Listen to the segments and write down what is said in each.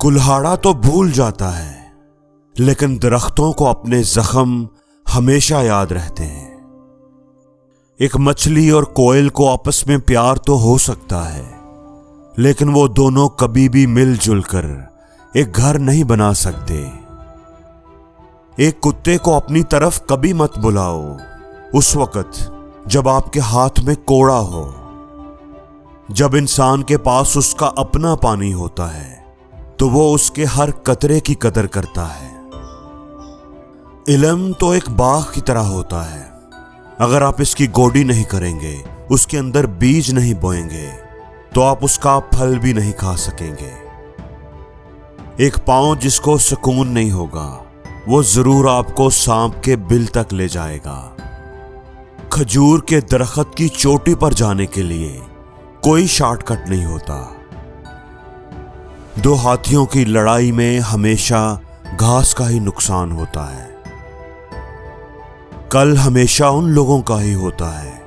कुल्हाड़ा तो भूल जाता है, लेकिन दरख्तों को अपने जख्म हमेशा याद रहते हैं। एक मछली और कोयल को आपस में प्यार तो हो सकता है, लेकिन वो दोनों कभी भी मिलजुल कर एक घर नहीं बना सकते। एक कुत्ते को अपनी तरफ कभी मत बुलाओ उस वक्त जब आपके हाथ में कोड़ा हो। जब इंसान के पास उसका अपना पानी होता है तो वो उसके हर कतरे की कदर करता है। इल्म तो एक बाग की तरह होता है। अगर आप इसकी गोडी नहीं करेंगे, उसके अंदर बीज नहीं बोएंगे, तो आप उसका फल भी नहीं खा सकेंगे। एक पांव जिसको सुकून नहीं होगा, वो जरूर आपको सांप के बिल तक ले जाएगा। खजूर के दरख्त की चोटी पर जाने के लिए कोई शॉर्टकट नहीं होता। दो हाथियों की लड़ाई में हमेशा घास का ही नुकसान होता है। कल हमेशा उन लोगों का ही होता है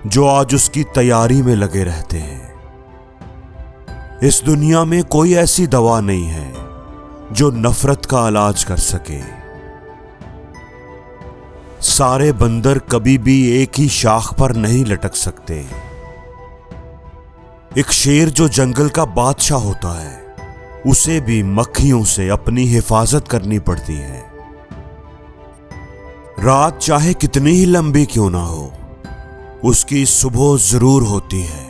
जो आज उसकी तैयारी में लगे रहते हैं। इस दुनिया में कोई ऐसी दवा नहीं है जो नफरत का इलाज कर सके। सारे बंदर कभी भी एक ही शाख पर नहीं लटक सकते। एक शेर जो जंगल का बादशाह होता है, उसे भी मक्खियों से अपनी हिफाजत करनी पड़ती है। रात चाहे कितनी ही लंबी क्यों ना हो, उसकी सुबह जरूर होती है।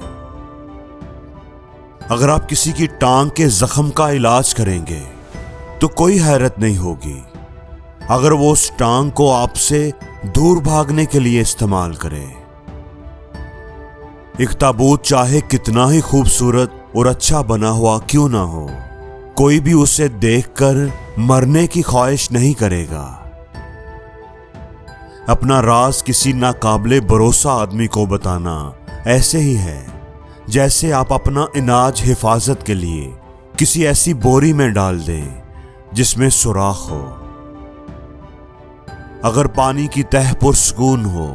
अगर आप किसी की टांग के जख्म का इलाज करेंगे तो कोई हैरत नहीं होगी अगर वो उस टांग को आपसे दूर भागने के लिए इस्तेमाल करे। एक ताबूत चाहे कितना ही खूबसूरत और अच्छा बना हुआ क्यों ना हो, कोई भी उसे देखकर मरने की ख्वाहिश नहीं करेगा। अपना राज किसी नाकाबिले भरोसा आदमी को बताना ऐसे ही है जैसे आप अपना अनाज हिफाजत के लिए किसी ऐसी बोरी में डाल दें जिसमें सुराख हो। अगर पानी की तह पुरसकून हो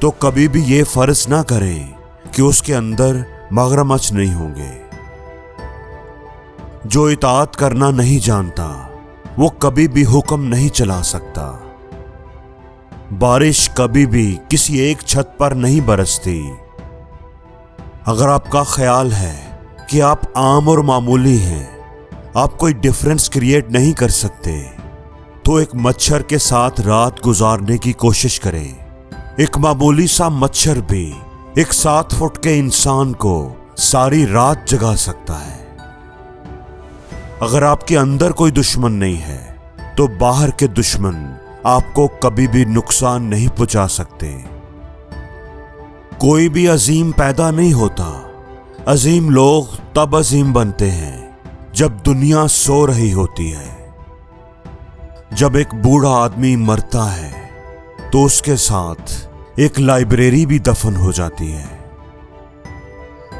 तो कभी भी ये फर्ज ना करें कि उसके अंदर मगरमच्छ नहीं होंगे। जो इताअत करना नहीं जानता, वो कभी भी हुक्म नहीं चला सकता। बारिश कभी भी किसी एक छत पर नहीं बरसती। अगर आपका ख्याल है कि आप आम और मामूली हैं, आप कोई डिफरेंस क्रिएट नहीं कर सकते, तो एक मच्छर के साथ रात गुजारने की कोशिश करें। एक मामूली सा मच्छर भी एक 7 फुट के इंसान को सारी रात जगा सकता है। अगर आपके अंदर कोई दुश्मन नहीं है, तो बाहर के दुश्मन आपको कभी भी नुकसान नहीं पहुंचा सकते। कोई भी अजीम पैदा नहीं होता। अजीम लोग तब अजीम बनते हैं जब दुनिया सो रही होती है। जब एक बूढ़ा आदमी मरता है तो उसके साथ एक लाइब्रेरी भी दफन हो जाती है।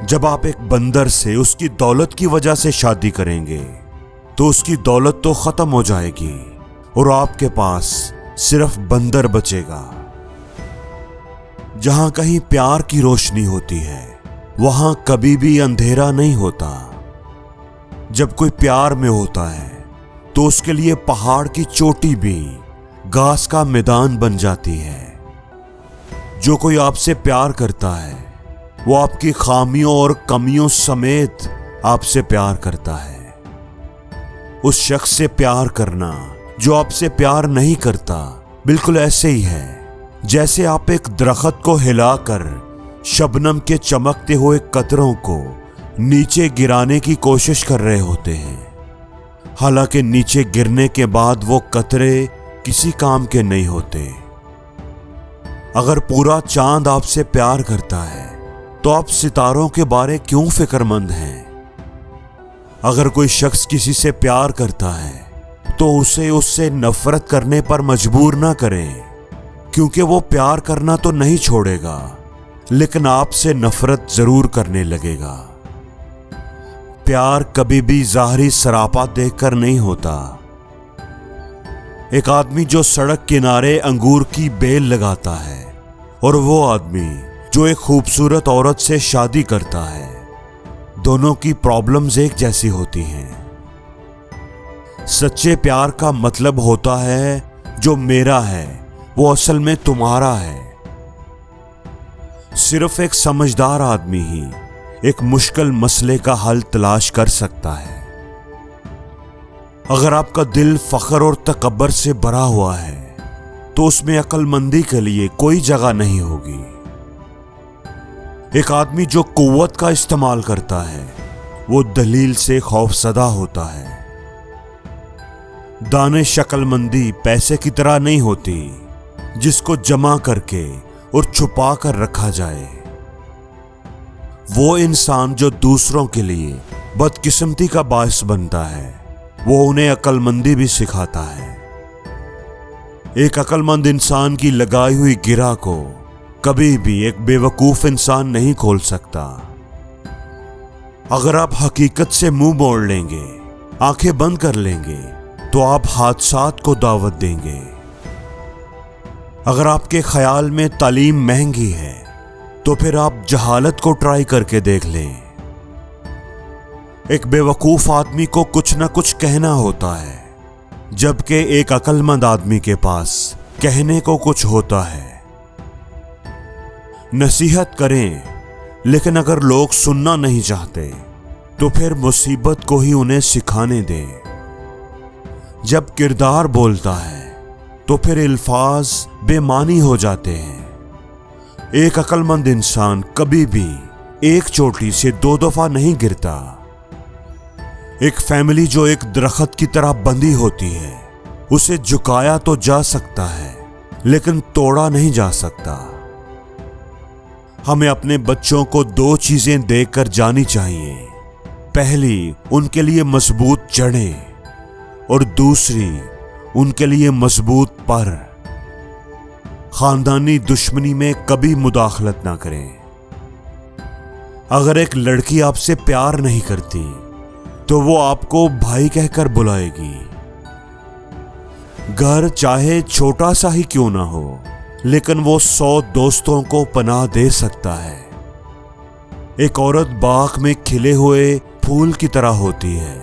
जब आप एक बंदर से उसकी दौलत की वजह से शादी करेंगे तो उसकी दौलत तो खत्म हो जाएगी और आपके पास सिर्फ बंदर बचेगा। जहां कहीं प्यार की रोशनी होती है, वहां कभी भी अंधेरा नहीं होता। जब कोई प्यार में होता है तो उसके लिए पहाड़ की चोटी भी घास का मैदान बन जाती है। जो कोई आपसे प्यार करता है, वो आपकी खामियों और कमियों समेत आपसे प्यार करता है। उस शख्स से प्यार करना जो आपसे प्यार नहीं करता, बिल्कुल ऐसे ही है जैसे आप एक दरख्त को हिलाकर शबनम के चमकते हुए कतरों को नीचे गिराने की कोशिश कर रहे होते हैं। हालांकि नीचे गिरने के बाद वो कतरे किसी काम के नहीं होते। अगर पूरा चांद आपसे प्यार करता है तो आप सितारों के बारे क्यों फिक्रमंद हैं? अगर कोई शख्स किसी से प्यार करता है तो उसे उससे नफरत करने पर मजबूर ना करें, क्योंकि वो प्यार करना तो नहीं छोड़ेगा, लेकिन आपसे नफरत जरूर करने लगेगा। प्यार कभी भी ज़ाहरी सरापा देखकर नहीं होता। एक आदमी जो सड़क किनारे अंगूर की बेल लगाता है और वो आदमी जो एक खूबसूरत औरत से शादी करता है, दोनों की प्रॉब्लम्स एक जैसी होती हैं। सच्चे प्यार का मतलब होता है जो मेरा है वो असल में तुम्हारा है। सिर्फ एक समझदार आदमी ही एक मुश्किल मसले का हल तलाश कर सकता है। अगर आपका दिल फख्र और तकब्बर से भरा हुआ है तो उसमें अक्लमंदी के लिए कोई जगह नहीं होगी। एक आदमी जो कुव्वत का इस्तेमाल करता है वो दलील से खौफजदा होता है। दानिश अक्लमंदी पैसे की तरह नहीं होती जिसको जमा करके और छुपा कर रखा जाए। वो इंसान जो दूसरों के लिए बदकिस्मती का बायस बनता है वो उन्हें अक्लमंदी भी सिखाता है। एक अक्लमंद इंसान की लगाई हुई गिरह को कभी भी एक बेवकूफ इंसान नहीं खोल सकता। अगर आप हकीकत से मुंह मोड़ लेंगे, आंखें बंद कर लेंगे तो आप हादसात को दावत देंगे। अगर आपके ख्याल में तालीम महंगी है तो फिर आप जहालत को ट्राई करके देख लें। एक बेवकूफ आदमी को कुछ ना कुछ कहना होता है जबकि एक अक्लमंद आदमी के पास कहने को कुछ होता है। नसीहत करें लेकिन अगर लोग सुनना नहीं चाहते तो फिर मुसीबत को ही उन्हें सिखाने दें। जब किरदार बोलता है तो फिर अल्फाज बेमानी हो जाते हैं। एक अक्लमंद इंसान कभी भी एक चोटी से 2 दफा नहीं गिरता। एक फैमिली जो एक दरख्त की तरह बंधी होती है उसे झुकाया तो जा सकता है लेकिन तोड़ा नहीं जा सकता। हमें अपने बच्चों को 2 चीजें देकर जानी चाहिए। पहली, उनके लिए मजबूत जड़ें और दूसरी, उनके लिए मजबूत पर। खानदानी दुश्मनी में कभी मुदाखलत ना करें। अगर एक लड़की आपसे प्यार नहीं करती तो वो आपको भाई कहकर बुलाएगी। घर चाहे छोटा सा ही क्यों ना हो लेकिन वो 100 दोस्तों को पनाह दे सकता है। एक औरत बाग में खिले हुए फूल की तरह होती है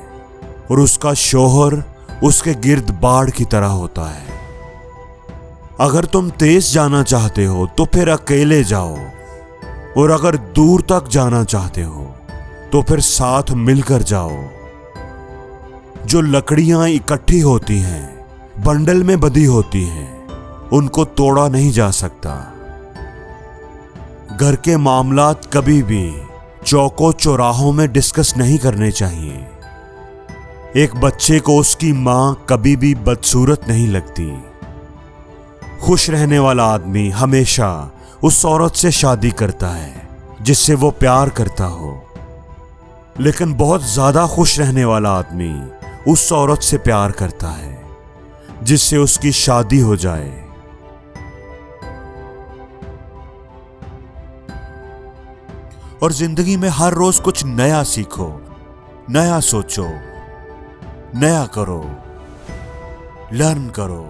और उसका शौहर उसके गिर्द बाढ़ की तरह होता है। अगर तुम तेज जाना चाहते हो तो फिर अकेले जाओ और अगर दूर तक जाना चाहते हो तो फिर साथ मिलकर जाओ। जो लकड़ियां इकट्ठी होती हैं, बंडल में बंधी होती हैं, उनको तोड़ा नहीं जा सकता। घर के मामलात कभी भी चौकों चौराहों में डिस्कस नहीं करने चाहिए। एक बच्चे को उसकी मां कभी भी बदसूरत नहीं लगती। खुश रहने वाला आदमी हमेशा उस औरत से शादी करता है जिससे वो प्यार करता हो, लेकिन बहुत ज्यादा खुश रहने वाला आदमी उस औरत से प्यार करता है जिससे उसकी शादी हो जाए। और जिंदगी में हर रोज कुछ नया सीखो, नया सोचो, नया करो, लर्न करो।